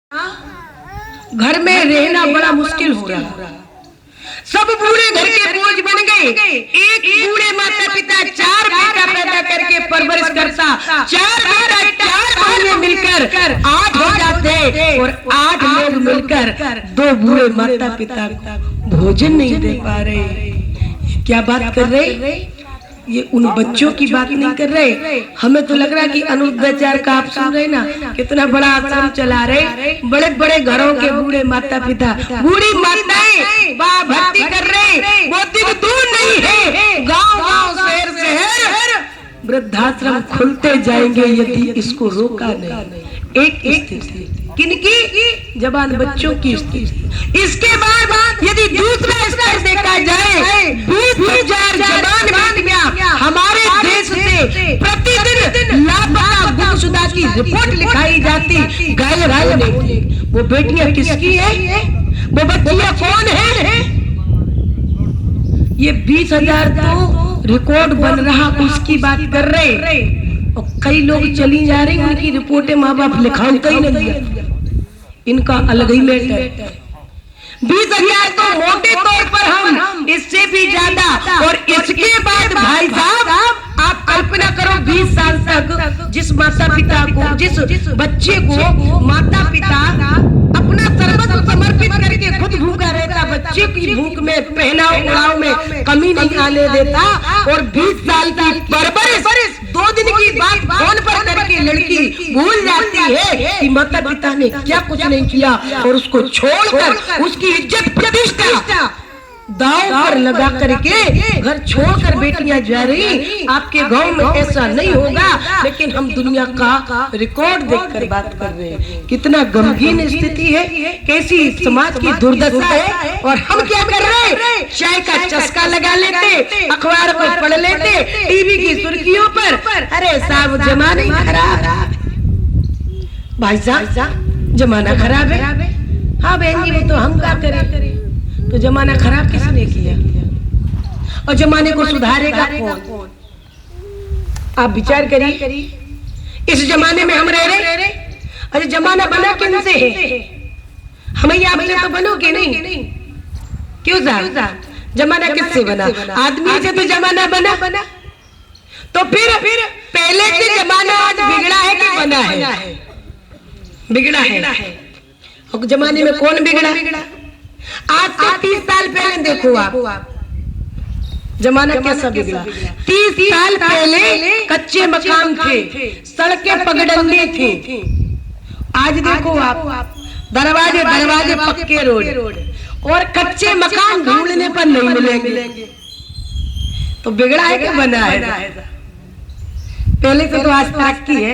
घर में रहना बड़ा मुश्किल हो रहा। सब बूढ़े घर के बोझ बन गए। एक बूढ़े माता पिता 4 बेटा पैदा करके परवरिश करता, 4 बेटा 4 बहनें मिलकर 8 हो जाते और 8 लोग मिलकर 2 बूढ़े माता पिता को भोजन नहीं दे पा रहे। क्या बात कर रहे? ये उन बच्चों की बात नहीं कर रहे। हमें तो लग रहा कि अनुद्धाचार का आप सुन रहे ना, कितना बड़ा आश्रम चला रहे। बड़े बड़े घरों के बूढ़े माता पिता, बूढ़ी माताएं भक्ति कर रहे। वो दिन दूर नहीं है, गांव गांव शहर शहर वृद्धाश्रम खुलते जाएंगे यदि इसको रोका नहीं। एक स्थिति किनकी? जवान बच्चों की स्थिति। इसके बाद यदि दूसरा स्तर देखा जाए, 20,000 जवान बेटियां हमारे देश से प्रतिदिन लापता गुमशुदा की रिपोर्ट लिखाई जाती, गायब होने। वो बेटियां किसकी है? वो बच्चियां कौन है? ये 20,000 तो रिकॉर्ड बन रहा, उसकी बात कर रहे। और कई लोग चली जा रही, उनकी रिपोर्टें माँ बाप लिखाओ कहीं नहीं दिया। इनका अलग ही मेट है। 20,000 तो मोटे तौर पर हम इससे भी ज्यादा। और इसके बाद भाई साहब आप कल्पना करो, 20 साल तक जिस माता पिता को, जिस बच्चे को माता पिता अपना सर्वस्व समर्पित करके खुद भूखा रहता, बच्चे की भूख में, पहनाव ओढ़ाव में कमी नहीं आने देता, और 20 साल की परवरिश 2 दिन की बात फोन पर करके लड़की भूल जाती है कि माता पिता ने क्या कुछ नहीं किया, और उसको छोड़कर उसकी इज्जत प्रतिष्ठा दांव पर लगा करके घर छोड़कर बेटियां जा रही। आपके गांव में ऐसा नहीं होगा, लेकिन हम दुनिया का रिकॉर्ड देखकर बात कर रहे हैं। कितना गंभीर स्थिति है, कैसी समाज की दुर्दशा है। और हम क्या कर रहे हैं? चाय का चस्का लगा लेते, अखबार को पढ़ लेते, टीवी की सुर्खियों पर, अरे साहब जमाना खराब। भाई साहब जमाना खराब है। हाँ बहन जी, वो तो हम क्या करें? तो जमाना खराब किसने किया? और जमाने को सुधारेगा कौन? आप विचार करिए। इस जमाने में हम रह रहे। अरे जमाना बना किनसे है? हमें आपसे तो बनो कि नहीं? क्यों साहब? जमाना किससे बना? आदमी से तो जमाना बना। तो फिर पहले से जमाना आज बिगड़ा है कि बना है? बिगड़ा है। और जमाने में कौन बिगड़ा? आज से 30 साल पहले देखो आप जमाना कैसा बिगड़ा। 30 साल पहले कच्चे मकान थे, सड़कें पगडंडी थी। आज देखो आप दरवाजे पक्के रोड, और कच्चे मकान ढूंढने पर नहीं मिलेंगे। तो बिगड़ा है कि बना है? पहले से तो आज तरक्की है,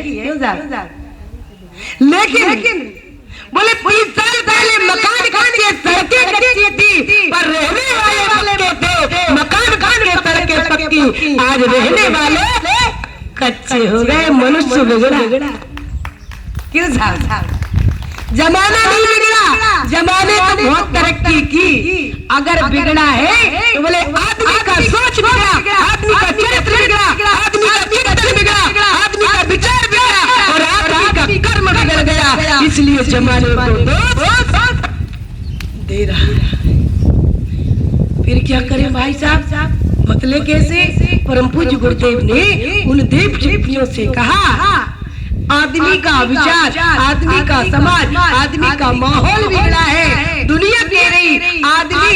लेकिन बोले 30 साल पहले मकान कच्चे, सड़कें कच्ची थी, पर रहने वाले पक्के थे। मकान के सड़कें पक्की, आज रहने वाले कच्चे हो गए। मनुष्य बिगड़ा। क्यों साहब? जमाना नहीं बिगड़ा, जमाने तो बहुत तरक्की की। अगर बिगड़ा है तो बोले आदमी का सोच बिगड़ा, आदमी का चरित्र बिगड़ा, आदमी का चिंतन बिगड़ा, आदमी का विचार बिगड़ा, और आदमी का कर्म बिगड़ गया। इसलिए जमाने को दे रहा है। फिर क्या करें भाई साहब? बतले कैसे? परम पूज्य गुरुदेव ने उन देव शिल्पियों से कहा, आदमी का विचार, आदमी का समाज, आदमी का माहौल बिगड़ा है। दुनिया कह रही आदमी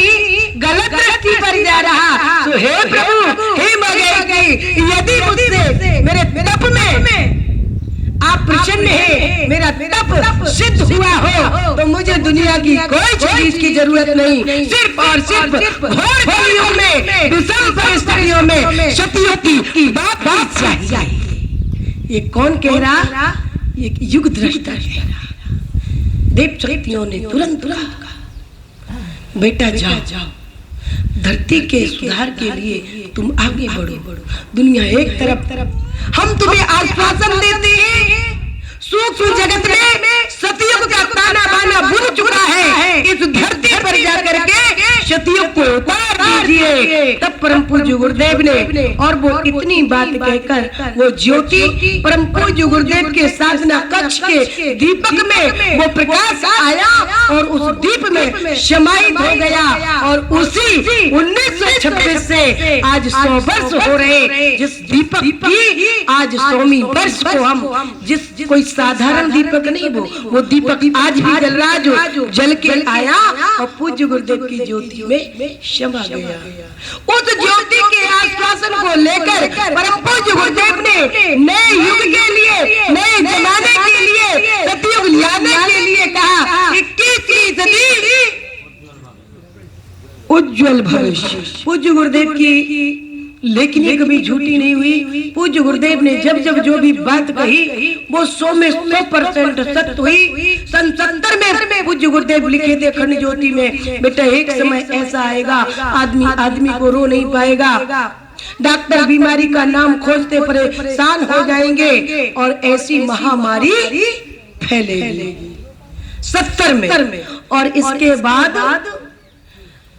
गलत रास्ते पर जा रहा। तो हे प्रभु, हे मगेगी, यदि मुझसे मेरे तप में आप प्रसन्न है, मेरा तप सिद्ध हुआ हो, तो मुझे दुनिया की कोई चीज की जरूरत नहीं। सिर्फ और सिर्फ घोर कलियों में, विषम परिस्थितियों में सतियों की बात चाहिए। ये कौन कह रहा? ये युग दृष्टा कह रहा। देव शक्तियों ने तुरंत कहा, बेटा जाओ, धरती के सुधार के लिए तुम आगे बढ़ो। दुनिया एक तरफ, हम तुम्हें आश्वासन देते हैं, सूक्ष्म जगत में सतयुग का ताना बाना बुन चुका है। इस धरती पर जाकर के सतयुग को उतार दीजिए। तब परम पूज्य गुरुदेव ने और वो इतनी बात कहकर वो ज्योति परम पूज्य गुरुदेव के साधना कक्ष के दीपक में वो प्रकाश आया और उस दीप में समाहित हो गया। और उसी 1926 से आज 100 वर्ष हो रहे जिस दीपक की आज 100वीं वर्ष को हम जिस कोई साधारण दीपक नहीं वो दीपक आज भी जल रहा जो जल के आया और पूज्य गुरुदेव की ज्योति में समा गया। उस ज्योति के आश्वासन को लेकर परम पूज्य गुरुदेव ने नए युग के लिए नए जमाने के लिए सतयुग लाने के लिए कहा 21वीं सदी उज्जवल भविष्य। पूज्य गुरुदेव की लेकिन ये कभी झूठी नहीं हुई। पूज्य गुरुदेव ने जब जब जो भी बात कही वो 100 में 100% सत्य हुई। सन 70 में पूज्य गुरुदेव लिखे थे खंड ज्योति में, बेटा एक समय ऐसा आएगा आदमी को रो नहीं पाएगा, डॉक्टर बीमारी का नाम खोजते परेशान हो जाएंगे और ऐसी महामारी फैलेगी। 70 में और इसके बाद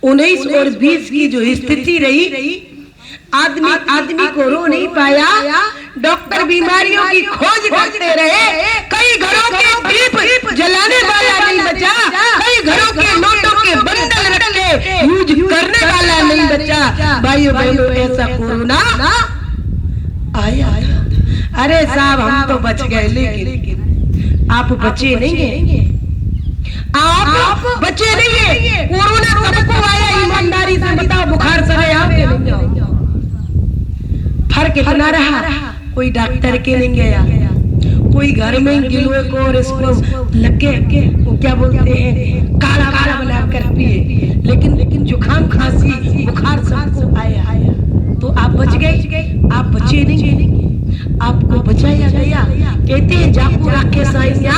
19 और 20 की जो स्थिति रही आदमी को रो नहीं पाया, डॉक्टर बीमारियों की खोज करते रहे, कई घरों के दीप जलाने वाला नहीं बचा, कई घरों के नोटों के बंडल रख के यूज करने वाला नहीं बचा। भाइयों बहनों ऐसा कोरोना आया। अरे साहब हम तो बच गए लेकिन आप बचे नहीं है, आप बचे नहीं है। कोरोना सबको आया, ईमानदारी से बताओ, बुखार सरे आप फर्क इतना रहा, कोई डॉक्टर के नहीं गया, कोई घर में गिलोय को और इसको लग के वो क्या बोलते हैं काला काला बना कर पिए, लेकिन जुकाम खांसी बुखार सबको आया। तो आप बच गए, आप बचे नहीं, आपको बचाया गया। कहते हैं जाकू रखे साइया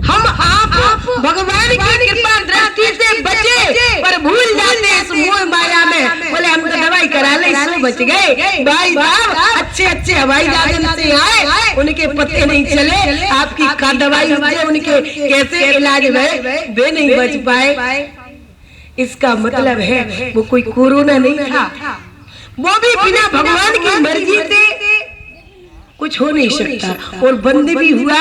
हम आप भगवान की कृपा दृष्टि से बचे पर भूल जाते इस मोह माया में। बोले हम तो दवाई करा ले सो बच गए। भाई साहब अच्छे हवाई जहाज से आए, उनके पत्ते नहीं चले, आपकी का दवाई उनके कैसे इलाज भय वे नहीं बच पाए। इसका मतलब है वो कोई कोरोना नहीं था, वो भी बिना भगवान की मर्जी से कुछ हो नहीं सकता। और बंद भी हुआ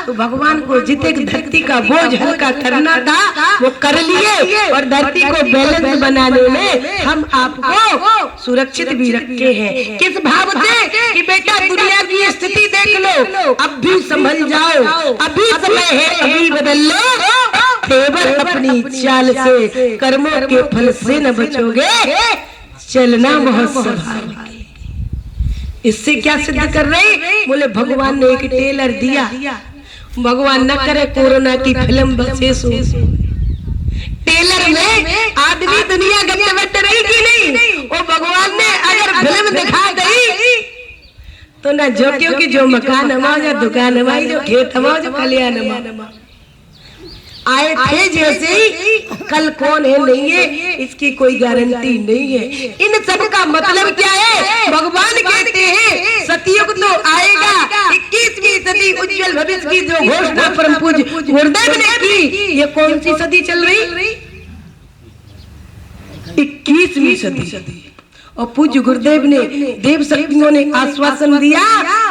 तो भगवान को जितने धरती का बोझ हल्का करना था वो कर लिए और धरती को बैलेंस बनाने में हम आपको सुरक्षित भी रखे हैं। किस भाव से कि बेटा दुनिया की स्थिति देख लो, अब भी संभल जाओ, अभी समय है, अभी बदल लो, केवल अपनी चाल से कर्मों के फल से न बचोगे, चलना बहुत संभाल। इससे क्या सिद्ध कर रहे? बोले भगवान ने एक टेलर दिया, भगवान न करे कोरोना की फिल्म बसे सो। टेलर में आदमी दुनिया गते बैठे रही कि नहीं, वो भगवान ने अगर फिल्म दिखा दी तो ना जो क्योंकि जो मकान हमारा, जो दुकान हमारी, जो खेत हमारा, जो खलियान हमारा आए थे जैसे ही कल कौन है नहीं है इसकी कोई गारंटी नहीं है। इन सब का मतलब क्या है? भगवान कहते हैं सतयुग तो आएगा, 21वीं सदी उज्जवल भविष्य की जो घोषणा परम पूज्य गुरुदेव ने की, ये कौन सी सदी चल रही? 21वीं सदी। और पूज्य गुरुदेव ने देव शक्तियों ने आश्वासन दिया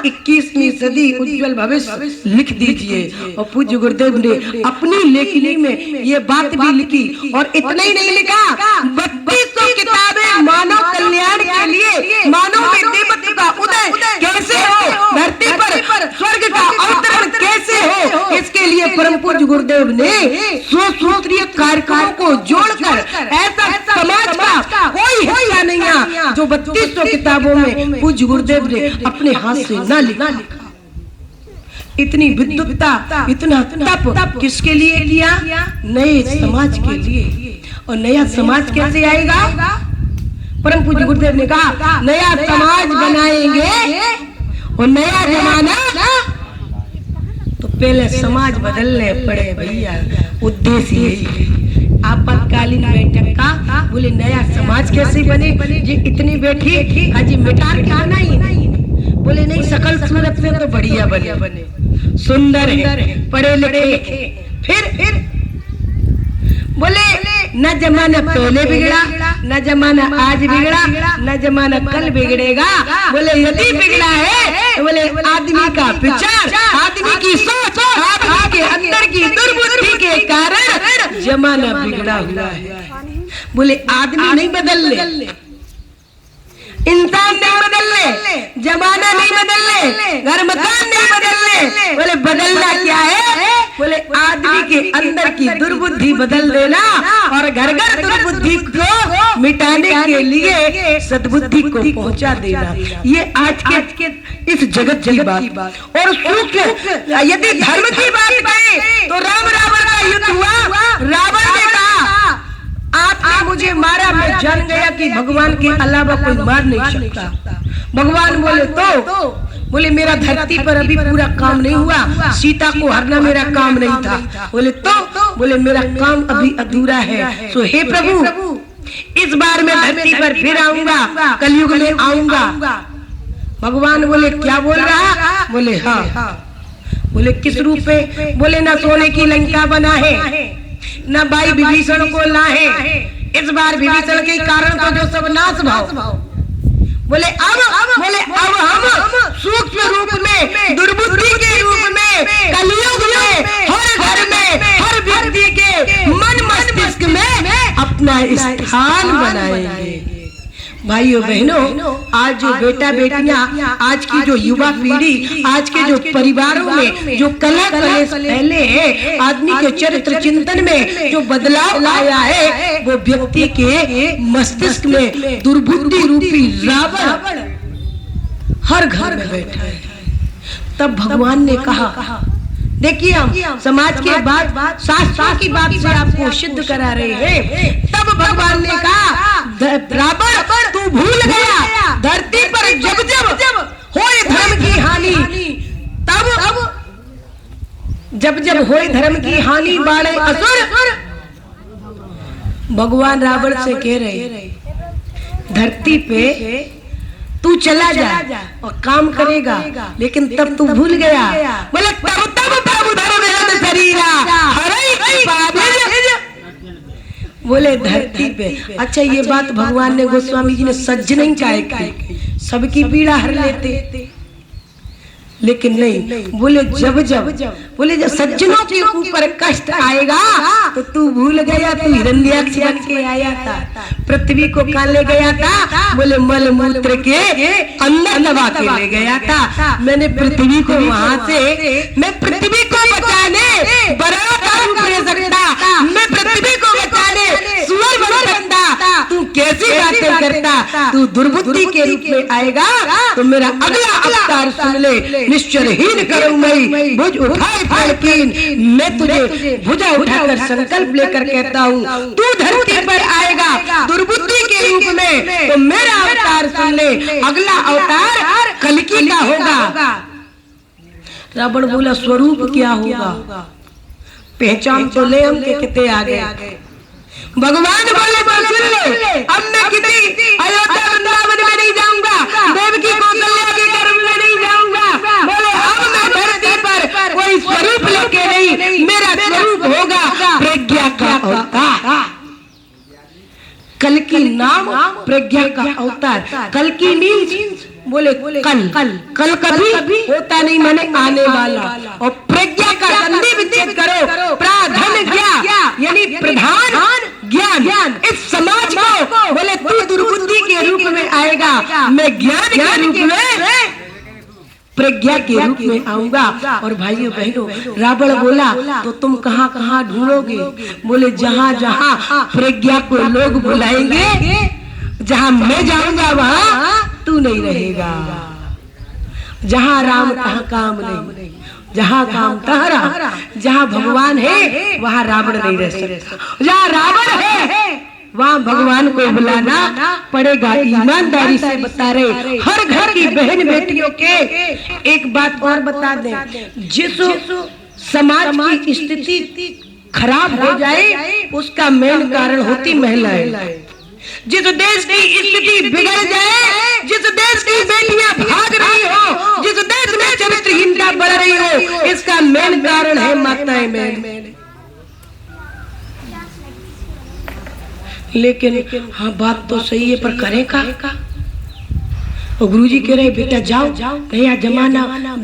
21वीं सदी उज्जवल भविष्य लिख दीजिए। और पूज्य गुरुदेव ने अपनी लेखनी में ये बात भी लिखी और इतना ही नहीं लिखा, 3200 किताबें मानव कल्याण के लिए, मानव में देवत्व का उदय कैसे हो, धरती पर स्वर्ग का अवतरण कैसे हो, इसके लिए परम पूज्य गुरुदेव ने सूत्रीय कार्यक्रमों को जोड़कर ऐसा समाज का कोई हिस्सा नहीं है जो 3200 किताबों में पूज्य गुरुदेव ने अपने हाथ से ना लिखा। इतनी विद्वत्ता, इतना तप किसके लिए किया? नए समाज के लिए। और नया समाज कैसे आएगा? परम पूज्य गुरुदेव ने कहा नया समाज बनाएंगे और नया जमाना, तो पहले समाज बदलने पड़े भैया। उद्देश्य आपातकालीन बैठक का, बोले नया समाज कैसे बने? जी इतनी बैठी हाजी मिटार के आना ही नहीं, बोले नहीं सकल सूरत में तो बढ़िया बने, सुंदर है, पढ़े लिखे, फिर बोले न जमाना पहले बिगड़ा, न जमाना आज बिगड़ा, न जमाना कल बिगड़ेगा। बोले यदि बिगड़ा है तो बोले आदमी का विचार, आदमी की सोच, आदमी के अंदर की दुर्बुद्धि के कारण जमाना बिगड़ा हुआ है। बोले आदमी नहीं बदलने, इंसान नहीं बदलने, जमाना नहीं बदलने, घर मकान नहीं बदलने। बोले बदलना क्या है? बोले आदमी के अंदर की दुर्बुद्धि बदल देना और घर घर दुर्बुद्धि को मिटाने के लिए सद्बुद्धि को पहुंचा देना। ये आज के इस जगत की बात। और सूक्ष्म यदि धर्म की बात करें तो राम रावण का युद्ध हुआ। रावण ने कहा आपने मुझे मारा, मैं जान गया कि भगवान के अलावा कोई मार नहीं सकता। भगवान बोले तो बोले मेरा धरती पर अभी पूरा काम नहीं हुआ, सीता को हरना मेरा काम नहीं था। बोले तो बोले मेरा काम अभी अधूरा है। सो हे प्रभु इस बार मैं धरती पर फिर आऊंगा, कलयुग में आऊंगा। भगवान बोले क्या बोल रहा? बोले हाँ। बोले किस रूप में? बोले ना सोने की लंका बना है, न भाई विभीषण को लाए, इस बार विभीषण के कारण तो जो सब नाश भाव। बोले अब हम सूक्ष्म रूप में, दुर्बुद्धि के रूप में, कलयुग में, हर घर में, हर व्यक्ति के मन मस्तिष्क में अपना स्थान बनाएंगे। भाइयों बहनों, आज जो बेटा बेटियां, आज की जो युवा पीढ़ी, आज के जो परिवारों में जो कला कलेश फैले हैं, आदमी के चरित्र चिंतन में जो बदलाव आया है, वो व्यक्ति के मस्तिष्क में दुर्बुद्धि रूपी रावण हर घर में बैठा है। तब भगवान ने कहा देखिए हम समाज के बाद शास्त्रों की बात से आपको सिद्ध करा रहे हैं। तब भगवान ने कहा रावण तू भूल गया धरती पर जब होए धर्म की हानि, तब जब होए धर्म की हानि बाढ़े असुर। भगवान रावण से कह रहे धरती पे तू चला जा और काम करेगा, लेकिन तब तू भूल गया। बोले तब प्रभु धर्म शरीरा बोले धरती पे। अच्छा ये बात भगवान ने गोस्वामी जी ने सज्ज नहीं चाहे, सबकी पीड़ा हर लेते, लेकिन नहीं। बोले जब सज्जनों के ऊपर कष्ट आएगा तो तू भूल गया, तू हिरण्याक्ष बन के आया था, पृथ्वी को कहाँ ले गया था? बोले मल मूत्र के अंदर दबा के ले गया था। मैंने पृथ्वी को वहां से, मैं पृथ्वी को बचाने बड़ा का रूप ले सकता, मैं पृथ्वी को बचाने सूअर बन सकता। तू कैसी बातें करता? तू दुर्बुद्धि के रूप में आएगा तो मेरा अगला अवतार सुन ले। निश्चरहीन करूं मैं, भुज उठाए फड़कीन, मैं तुझे भुजा उठाकर संकल्प लेकर कहता हूँ तू धरती पर आएगा दुर्बुद्धि के रूप में, तो मेरा अवतार सुन ले। अगला अवतार कल्कि का होगा। रावण बोला स्वरूप क्या होगा? पहचान तो ले हम के कितने आ गए। भगवान बोले सुन ले, अब मैं किसी अयोध्या वृंदावन में नहीं जाऊंगा, देवकी कौशल्या के गर्भ में नहीं जाऊंगा। बोले अब मैं धरती पर कोई स्वरूप लेके नहीं, मेरा स्वरूप होगा प्रज्ञा का अवतार। कल्कि नाम प्रज्ञा का अवतार। कल्कि मीन्स बोले कल कभी होता नहीं, माने आने वाला। और प्रज्ञा का संधि विच्छेद करो, प्राधन ज्ञान यानी प्रधान ज्ञान। इस समाज को बोले तू दुर्बुद्धि के रूप में आएगा, मैं ज्ञान के रूप में, प्रज्ञा के रूप में आऊंगा। और भाइयों बहनों, रावण बोला तो तुम कहाँ कहाँ ढूंढोगे? बोले जहाँ जहाँ प्रज्ञा को लोग बुलाएंगे, जहाँ मैं जाऊंगा वहाँ तू नहीं रहेगा। जहाँ राम तहाँ काम नहीं, जहाँ काम तहरा, जहाँ भगवान है वहाँ रावण नहीं रह सकता। जहाँ रावण है वहाँ भगवान को बुलाना पड़ेगा। ईमानदारी से बता रहे हर घर की बहन बेटियों के। एक बात और बता दें, जिस समाज की स्थिति खराब हो जाए उसका मेन कारण होती महिलाएं। जिस देश की स्थिति बिगड़ जाए, जिस देश की बेटियां भाग रही हो, जिस देश में चरित्रहीनता बढ़ रही हो, इसका मेन कारण है माताएं बहन। लेकिन हाँ बात तो सही है, पर करें का? और गुरुजी कह रहे बेटा जाओ, नया जमाना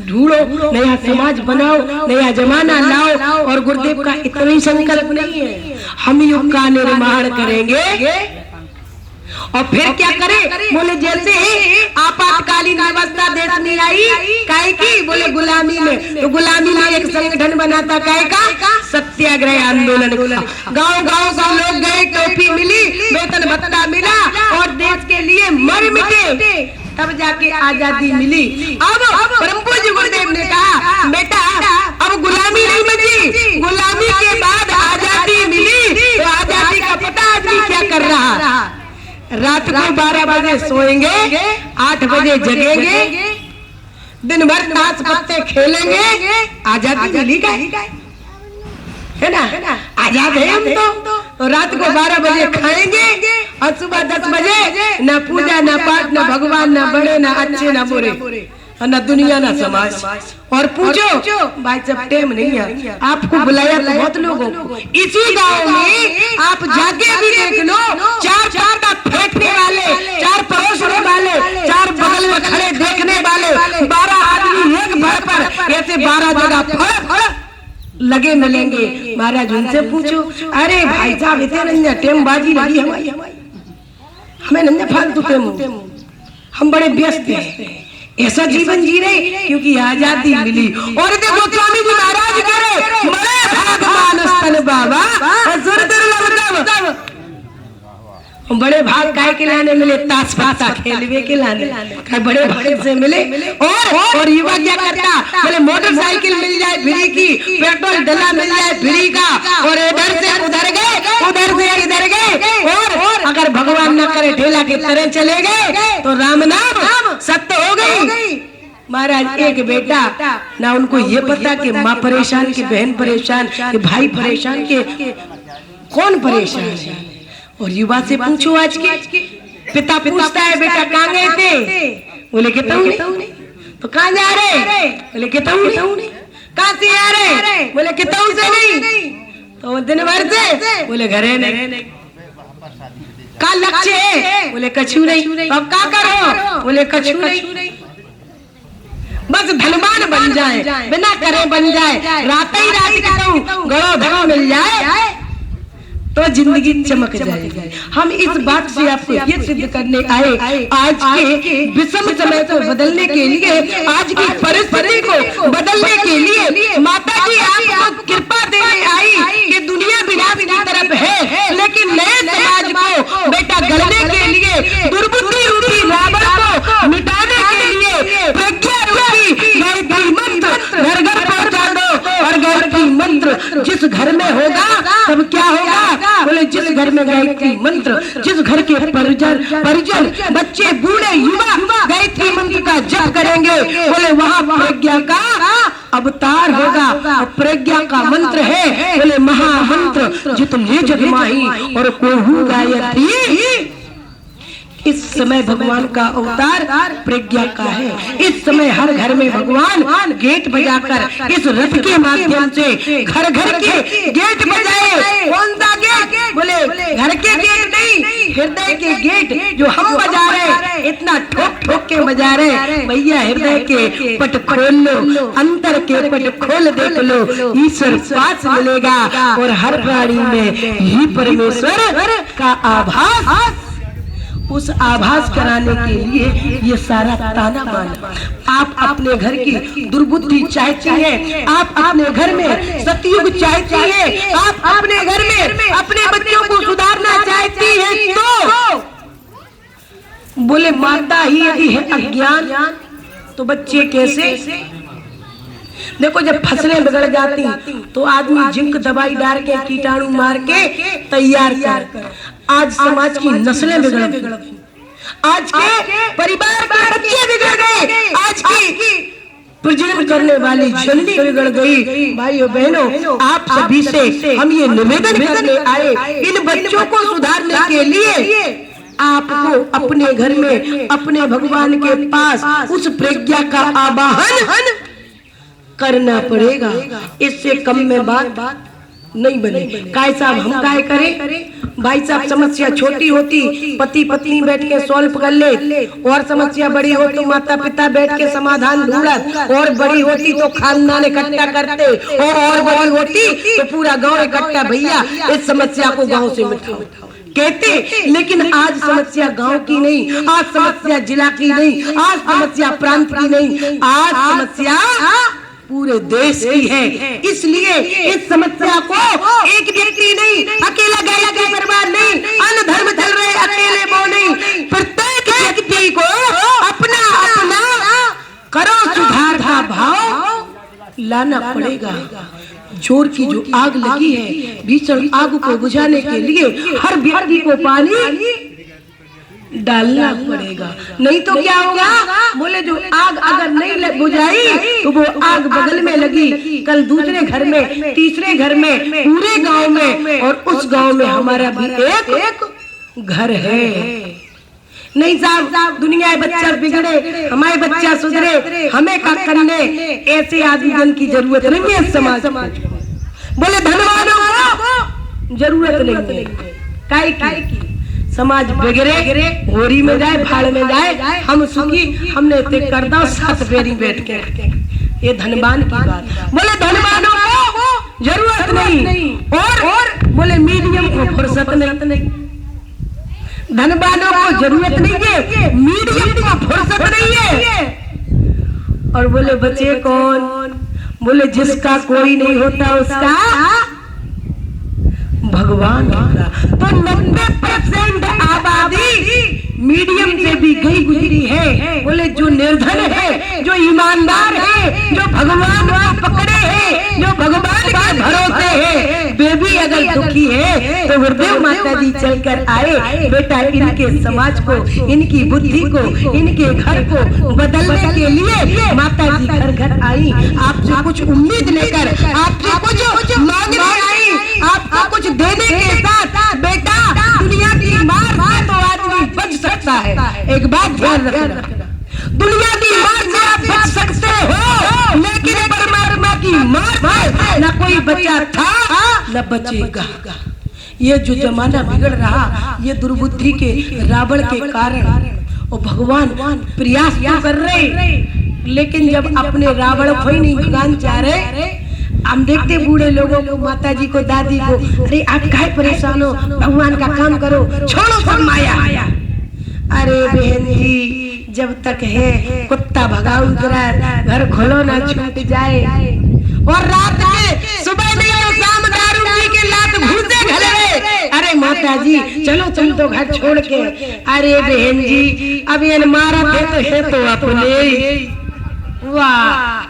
ढूंढो, नया समाज बनाओ, नया जमाना लाओ। और गुरुदेव का इतना ही संकल्प नहीं है, हम युग का निर्माण करेंगे। और फिर क्या करें? बोले जैसे ही आपातकालीन व्यवस्था देश में आई, काहे की? बोले गुलामी में। तो गुलामी में एक संगठन बना था, काहे का? सत्याग्रह आंदोलन का। गांव गांव से लोग गए, टोपी मिली, वेतन भत्ता मिला और देश के लिए मर मिटे, तब जाके आजादी मिली। अब परम पूज्य गुरुदेव ने कहा बेटा अब गुलामी नहीं बची, गुलामी के बाद आजादी मिली। तो आजादी का पता आदमी क्या कर रहा? रात को 12 बजे सोएंगे, 8 बजे जगेंगे, दिन भर ताश पत्ते खेलेंगे। आजादी मिली का है ना? आजाद है हम तो रात को 12 बजे खाएंगे और सुबह 10 बजे ना पूजा ना पाठ ना भगवान ना बड़े ना अच्छे ना बुरे और ना दुनिया ना समाज। और पूछो भाई जब टाइम नहीं है, आपको बुलाया तो बहुत लोगों को। इसी गांव में आप जाके भी देख लो, 4 चाटा फेंकने वाले, 4 परोसने वाले, 4 बगल में खड़े देखने वाले, 12 आदमी एक भर पर ऐसे 12 जगह फड़ लगे मिलेंगे। महाराज उनसे पूछो, अरे भाई साहब इतने टेम बाजी लगी हमारी, हमें नंदे फालतू टेम, हम बड़े व्यस्त हैं, ऐसा जीवन जी रहे क्योंकि आजादी मिली। और देखो स्वामी जी महाराज कह रहे बड़े भाग मानस तन बाबा बड़े भाग काय के लाने मिले, ताश पाता खेलवे के लाने, बड़े भाग से मिले। और युवा क्या करता? बोले मोटरसाइकिल मिल जाए फ्री की, पेट्रोल डला मिल जाए फ्री का, और इधर से उधर गए, उधर से इधर गए। और अगर भगवान न करे ढेला की तरह चले गए तो राम नाम सत्य हो गई। महाराज एक बेटा ना, उनको ये पता कि माँ परेशान, कि बहन परेशान, कि भाई परेशान, के कौन परेशान है। और युवा से पूछो आज के पिता पूछता है बेटा कहाँ गए थे? बोले कहता हूँ नहीं। तो कहाँ जा रहे? बोले कहता हूँ नहीं। कहाँ से आ रहे? बोले कहता हूँ से नहीं। तो दिन भर से? बोले घरे नहीं। का लक्ष्य है? बोले कछु नहीं। अब क्या करो? बोले कछु नहीं, बस धनवान बन जाए, बिना करे बन जाए, रात ही रात कहता हूँ गड़ो धड़ो मिल जाए तो जिंदगी चमक जाएगी। हम इस बात से आपको ये सिद्ध करने आए, आज के विषम समय को बदलने के लिए, आज की परिस्थिति को बदलने के लिए माता जी आपको कृपा देने आई कि दुनिया विनाश की तरफ है, लेकिन नए समाज को बेटा गढ़ने के लिए, दुर्बुद्धि रूपी रावण को मिटाने के लिए प्रज्ञा रूपी गायत्री मंत्र घर घर पहुंचा दो। और गायत्री मंत्र जिस घर में होगा तब क्या होगा? बोले जिस घर में गायत्री मंत्र, जिस घर के परिजन बच्चे बूढ़े युवा गायत्री मंत्र का जप करेंगे, बोले वहाँ प्रज्ञा का अवतार होगा। प्रज्ञा का मंत्र है बोले महामंत्र जितने जग माही और कोहू गायत्री। इस समय भगवान का अवतार प्रज्ञा का है। इस समय हर घर में भगवान गेट बजाकर इस रथ के माध्यम से घर घर के गेट बजाए। कौन सा गेट? बोले घर के गेट नहीं, हृदय के गेट जो हम बजा रहे, इतना ठोक ठोक के बजा रहे। भैया हृदय के पट खोल लो, अंतर के पट खोल देख लो, ईश्वर पास मिलेगा। और हर प्राणी में ही परमेश्वर का आभास, उस आभास कराने के लिए ये सारा ताना बाना। आप अपने घर की दुर्बुद्धि चाहती है, आप अपने घर में सतयुग चाहती है, आप अपने घर में अपने बच्चों को सुधारना चाहती है, तो बोले माता ही यदि है अज्ञान तो बच्चे कैसे? देखो जब फसलें बिगड़ जाती तो आदमी जिंक दवाई डाल के कीटाणु मार के तैयार कर। आज समाज की नस्लें बिगड़ गई, आज के परिवार के बच्चे बिगड़ गए, आज की प्रजनन करने वाली जल्दी बिगड़ गई। भाइयों बहनों, आप सभी से हम ये निवेदन करने आए, इन बच्चों को सुधारने के लिए आपको अपने घर में अपने भगवान के पास उस प्रज्ञा का आवाहन करना पड़ेगा। इससे कम में बात नहीं बने। काय साहब हम काय करें भाई साहब, समस्या छोटी होती पति पत्नी बैठ के सॉल्व कर ले, और समस्या बड़ी हो तो माता पिता बैठ के समाधान ढूंढत, और बड़ी होती तो खानदान इकट्ठा करते, और बड़ी होती तो पूरा गांव इकट्ठा, भैया इस समस्या को गांव से मिटाओ कहते। लेकिन आज समस्या गांव की नहीं, आज समस्या जिला की नहीं, आज समस्या प्रांत की नहीं, आज समस्या पूरे देश की है। इसलिए इस समस्या को एक व्यक्ति नहीं, अकेला गया के बर्बाद नहीं, अन्य धर्म चल रहे अकेले वो नहीं, प्रत्येक व्यक्ति को अपना अपना करो सुधार का भाव लाना पड़ेगा। जोर की जो आग लगी है, भीषण आग को बुझाने के लिए हर व्यक्ति को पानी डालना पड़ेगा, नहीं तो क्या होगा? बोले जो आग अगर नहीं बुझाई तो वो आग बगल में लगी, कल दूसरे घर में, तीसरे घर में, पूरे गांव में, और उस गांव में हमारा भी एक घर है। नहीं साहब, दुनिया बच्चा बिगड़े, हमारे बच्चा सुधरे, हमें का करने, ऐसे आदमी की जरूरत नहीं है समाज। बोले धनवानों को जरूरत नहीं है, काय की समाज बिगड़े, होरी में जाए, भाड़ में जाए, हम सुखी, हमने तय कर दो साथ बेरी बैठ के, ये धनवान की बात। बोले धनवानों को जरूरत नहीं, और बोले मीडियम को फुर्सत नहीं, धनवानों को जरूरत नहीं है, मीडियम को फुर्सत नहीं है। और बोले बचे कौन? बोले जिसका कोई नहीं होता उसका भगवान होगा। तो 90% आबादी मीडियम से भी गई गुजरी है। बोले जो निर्धन है, जो ईमानदार है, जो भगवान को पकड़े है, जो भगवान के भरोसे है, वे भी अगर दुखी है तो गुरुदेव माता जी चलकर आए, बेटा इनके समाज को, इनकी बुद्धि को, इनके घर को बदलने के लिए माता जी घर घर आई, आपसे कुछ उम्मीद लेकर, आपसे कुछ मांगने आई, आपको कुछ देने के साथ। बेटा दुनिया की मार से तो आदमी बच सकता है, एक बात ध्यान रखना, दुनिया की मार से आप बच सकते हो, लेकिन परमात्मा की मार से न कोई बचा था न बचेगा। ये जो जमाना बिगड़ रहा, ये दुर्बुद्धि के, रावण के कारण, और भगवान प्रयास तो कर रहे, लेकिन जब अपने रावण को ही नहीं भगवान चाह रहे, हम देखते बूढ़े लोगों को, माता जी को, दादी को, अरे आप काहे परेशान हो, भगवान का काम करो, छोड़ो सब माया। अरे बहन जी, जब तक है कुत्ता भगाओ घर खोलो ना छूट जाए, और रात में सुबह नहीं और शाम दारू पी के लात घूसे घले। अरे माता जी चलो तुम तो घर छोड़ के। अरे बहन जी अब ये मारा है तो अपने, वाह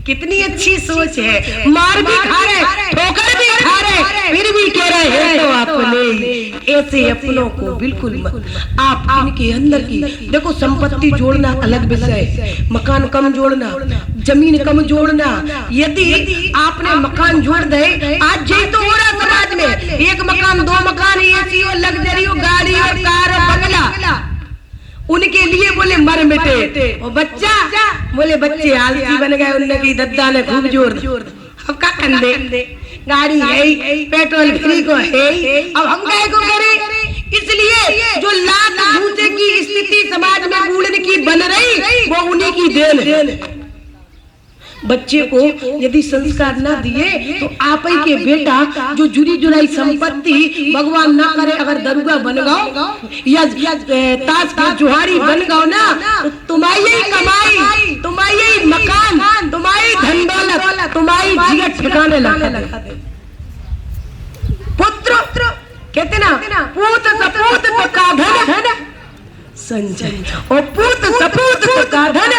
कितनी अच्छी सोच है, मार भी खा रहे, ठोकर भी खा रहे, फिर भी कह रहे हैं तो अपने। ऐसे अपनों को बिल्कुल मत, आप इनके अंदर की देखो, संपत्ति जोड़ना अलग विषय, मकान कम जोड़ना, जमीन कम जोड़ना। यदि आपने मकान जोड़ दे, आज जय तो हो रहा समाज में, एक मकान, दो मकान, एसी और लग्जरी और गाड़ी और कार और बंगला, उनके लिए बोले मर मिटे, और बच्चा बोले बच्चे आलसी बन गए, उनकी दद्दा ने खूब जोर, अब क्या कंधे गाड़ी है, पेट्रोल फ्री को है, अब हम क्या को करें? इसलिए जो लात घूसे की स्थिति समाज में बूढ़ने की बन रही, वो उन्हीं की देन है। बच्चे को यदि संस्कार ना दिए तो आप ही के बेटा जो जुड़ी जुड़ाई संपत्ति, भगवान ना करे अगर दरुगा बन गओ या ताज की जुहारी बन गओ ना, तो तुम्हारी कमाई, तुम्हारी मकान, तुम्हारी धन दौलत, तुम्हारी जिगत ठिकाने लगा दे। पुत्र कहते ना, पूत सपूत तो का धन संजय, और पूत सपूत तो का धन।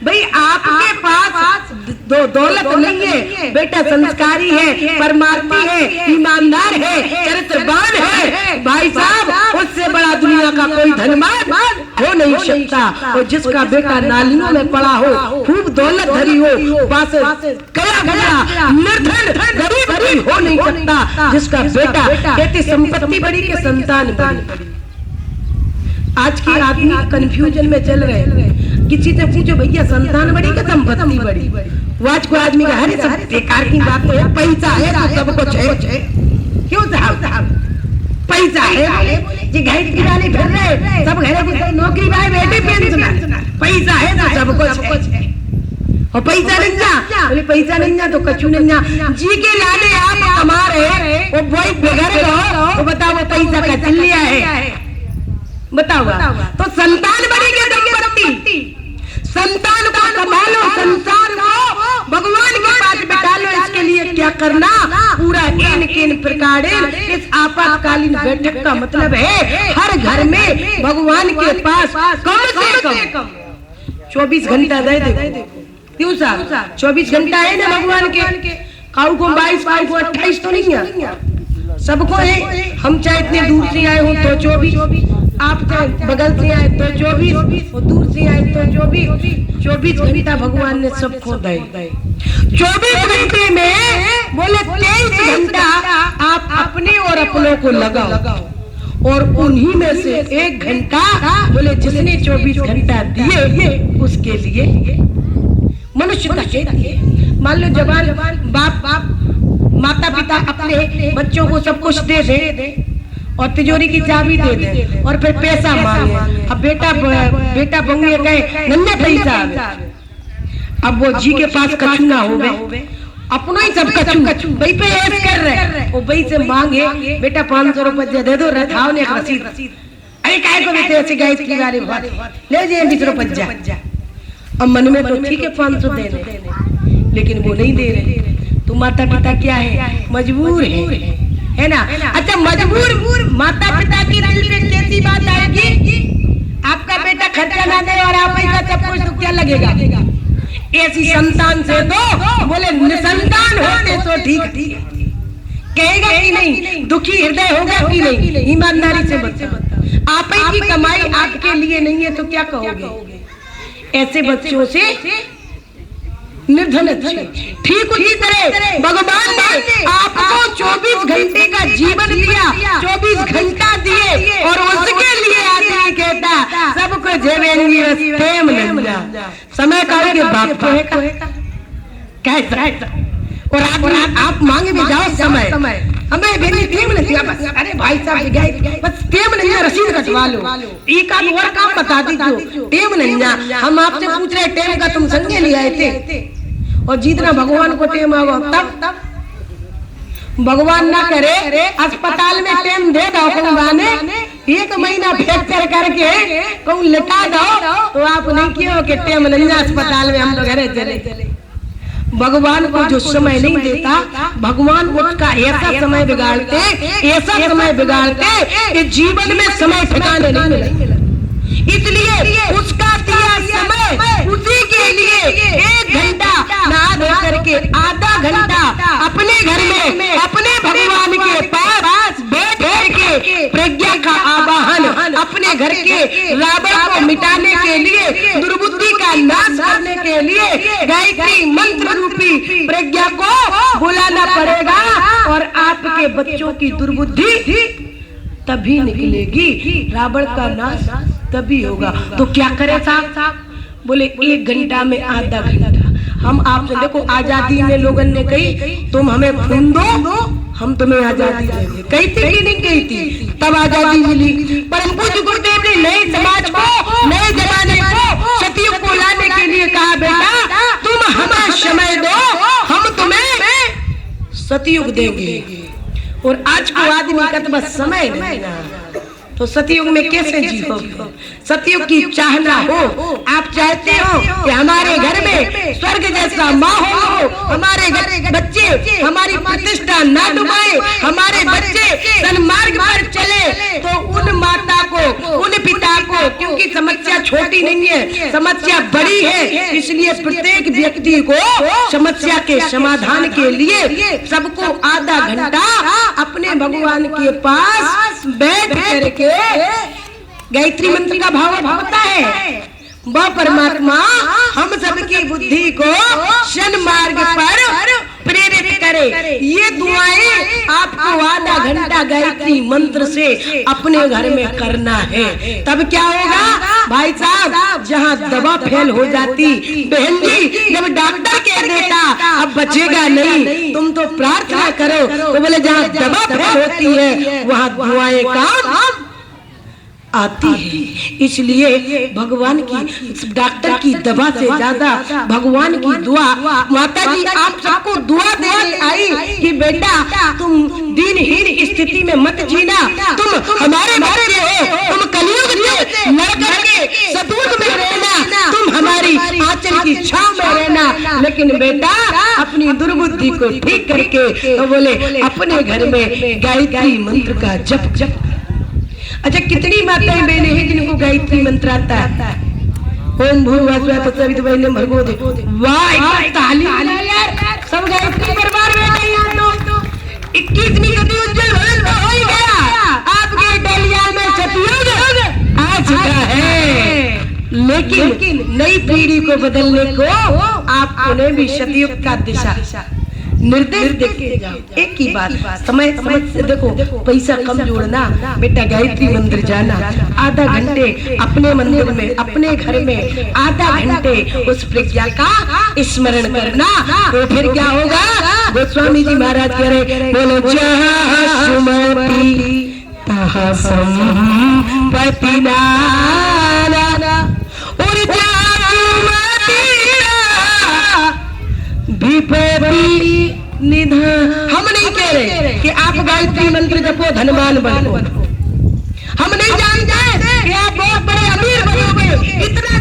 भाई आपके पास दो दौलत नहीं है, बेटा संस्कारी है, परमार्थी है, ईमानदार है, चरित्रवान है, भाई साहब उससे बड़ा दुनिया का कोई धनवान हो नहीं सकता। और जिसका बेटा नालियों में पड़ा हो, खूब दौलत धरी हो, पास गया गया निर्धन गरीब हो नहीं सकता। जिसका बेटा कहते संपत्ति बड़ी के संतान बड़ी। आज के आदमी कंफ्यूजन में चल रहे किसी से पूछो भैया संतान बड़ी कि संपत्ति बड़ी, वो आज को आदमी का हर सब बेकार की बात तो है, पैसा है तो सब कुछ है। क्यों साहब पैसा है जी, घर की डाली फिर रहे सब घरे की नौकरी भाई बेटे पेंशन, पैसा है तो सब कुछ है। और पैसा नहीं जा, बोले पैसा नहीं जा तो कछु नहीं जा, जी के लाने आप कमा रहे वो वही बेघर रहो, तो बताओ वो पैसा का चल लिया है, बताओ। तो संतान बड़ी संपत्ति, संतान को संभालो, संसार को भगवान के पास बिठा लो। इसके लिए क्या करना, पूरा इन प्रकार इस आपातकालीन बैठक का मतलब है हर घर में भगवान के पास कम से कम 24 घंटा दे दे। क्यों साहब 24 घंटा है ना भगवान के, काऊ को 22, काऊ को 28 तो नहीं है, सबको है। हम चाहे इतने दूर से आए हो तो 24, आप चाहे बगल से आए तो 24, और दूर से आए तो 24 घंटा भगवान ने सबको दे। 24 घंटे में बोले 23 घंटा आप अपने और अपनों को लगाओ, और उन्हीं में से 1 घंटा बोले जिसने 24 घंटा दिए उसके लिए मनुष्यता के लिए। मान लो जवान बाप माता पिता अपने बच्चों को सब कुछ दे दे और तिजोरी की चाबी दे दे और फिर पैसा मांगे। अब बेटा बंगे गए नन्हे पैसा, अब वो जी के पास कछु ना हो गए, अपना ही सब कछु वही पे ऐश कर रहे, वो वही से मांगे बेटा 500 रुपये दे दो, रथाओ ने रसीद, अरे काय को देते ऐसे गायत्री वाले ले जाए 20 रुपये। अब मन में तो ठीक है 500 दे रहे, लेकिन वो नहीं दे रहे, तो माता पिता क्या है, मजबूर है ना। अच्छा मजबूर माता पिता की दिल पे कैसी बात आएगी, आपका बेटा खर्चा ना दे और आप पैसा सब कुछ, तो क्या लगेगा। ऐसी संतान से तो बोले निसंतान होते तो ठीक कहेगा कि नहीं, दुखी हृदय होगा कि नहीं, ईमानदारी से बताओ। आप ही की कमाई आपके लिए नहीं है तो क्या कहोगे। ऐसे बच्चों से निर्धन ठीक उसी तरह भगवान ने आपको 24 घंटे का जीवन दिया, 24 घंटा दिए, और उसके लिए आदमी कहता सब कुछ समय काल के बाप कहता, और आप मांगे भी जाओ समय, हमें बेनी टेम नहीं दिया, बस अरे भाई साहब गए बस टेम नहीं है, रसीद कटवा लो, एक आध और काम बता दीजिए, टेम नहीं है। हम आपसे पूछ रहे टेम का तुम संगे ले आए थे, और जितना भगवान को टेम आओ तब भगवान ना करे अस्पताल में टेम दे दो भगवान 1 महीना फ्रैक्चर करके कहूँ लिटा दो, तो आप नहीं किए कि टेम नहीं अस्पताल में हम लोग घरे चले। भगवान को जो समय नहीं देता, भगवान उसका ऐसा समय बिगाड़ते, ऐसा समय बिगाड़ते, जीवन में समय ठिकाने नहीं मिला। इसलिए उसका दिया समय उसी के लिए 1 घंटा नहा धो करके आधा घंटा अपने घर में अपने भगवान के पास बैठ करके प्रज्ञा का आवाहन, अपने घर के रावण को मिटाने के लिए, दुर्बुद्धि का नाश करने के लिए गायत्री मंत्र रूपी प्रज्ञा को बुलाना पड़ेगा, और आपके बच्चों की दुर्बुद्धि तभी निकलेगी, रावण का नाश तभी होगा। तो क्या करें साहब, बोले 1 घंटा में आधा घंटा। हम आपसे देखो आजादी में लोगों ने कही तुम हमें खून दो हम तुम्हें आजादी देंगे, कही थी कि नहीं कही थी, तब आजादी मिली। पर पूज्य गुरुदेव ने नए समाज को, नए जमाने को, सतयुग को लाने के लिए कहा बेटा तुम हमें समय दो, हम तुम्हें सतयुग देंगे। और आज को आदमी का तो बस समय नहीं ना, तो सतयुग में कैसे जियोगे। सतयुग की चाहना हो, आप चाहते हो कि हमारे घर में स्वर्ग जैसा माहौल हो, हमारे बच्चे हमारी प्रतिष्ठा ना डुबाए, हमारे बच्चे सन्मार्ग पर चले, तो उन माता को, उन पिता को, क्योंकि समस्या छोटी नहीं है, समस्या बड़ी है, इसलिए प्रत्येक व्यक्ति को समस्या के समाधान के लिए सबको आधा घंटा अपने भगवान के पास बैठ करके गायत्री मंत्र का भाव होता है, वह परमात्मा हम सबकी बुद्धि को सन्मार्ग पर प्रेरित करे। ये दुआएं आपको आधा घंटा गायत्री मंत्र से अपने घर में करना है। तब क्या होगा भाई साहब, जहाँ दवा फेल हो जाती, बहन जी जब डॉक्टर कह देता अब बचेगा नहीं, तुम तो प्रार्थना करो, तो बोले जहाँ दवा फेल होती है वहाँ दुआएं काम आती है। इसलिए भगवान की, डॉक्टर की दवा से ज्यादा भगवान की दुआ। माता जी आप सबको दुआ देने आई कि बेटा तुम दीनहीन स्थिति में मत जीना, तुम हमारे बच्चे हो, तुम कलयुग से लड़ करके सतयुग में रहना, तुम हमारी आंचल की छांव में रहना। लेकिन बेटा अपनी दुर्बुद्धि को ठीक करके तो बोले अपने घर में गायत्री मंत्र का जप जप। अच्छा कितनी माताएं बहनें हैं जिनको गायत्री मंत्र आता है? ओम भूर्भुवः स्वः तत्सवितुर्वरेण्यं भर्गो देवो। वाह ताली यार, सब गायत्री दरबार में बैठे हैं तो 21वीं सदी उज्जवल भविष्य हो ही गया, आपके डलिया में सतयुग आ चुका है। लेकिन नई पीढ़ी को बदलने को आपने भी सतयुग का दिशा निर्देश देके जाओ। एक ही बात, समय से देखो, पैसा कम जोड़ना बेटा, गायत्री मंदिर जाना, आधा घंटे अपने मंदिर में अपने घर में आधा घंटे उस प्रज्ञा का स्मरण करना, तो फिर क्या होगा? गोस्वामी जी महाराज कह रहे, बोलो जहाँ सुमति तहाँ संपत्ति नाना, और निधान। हम नहीं कह रहे कि आप गायत्री मंत्र जपो धनवान बनो, हम नहीं जानते कि आप बहुत बड़े अमीर बनोगे, इतना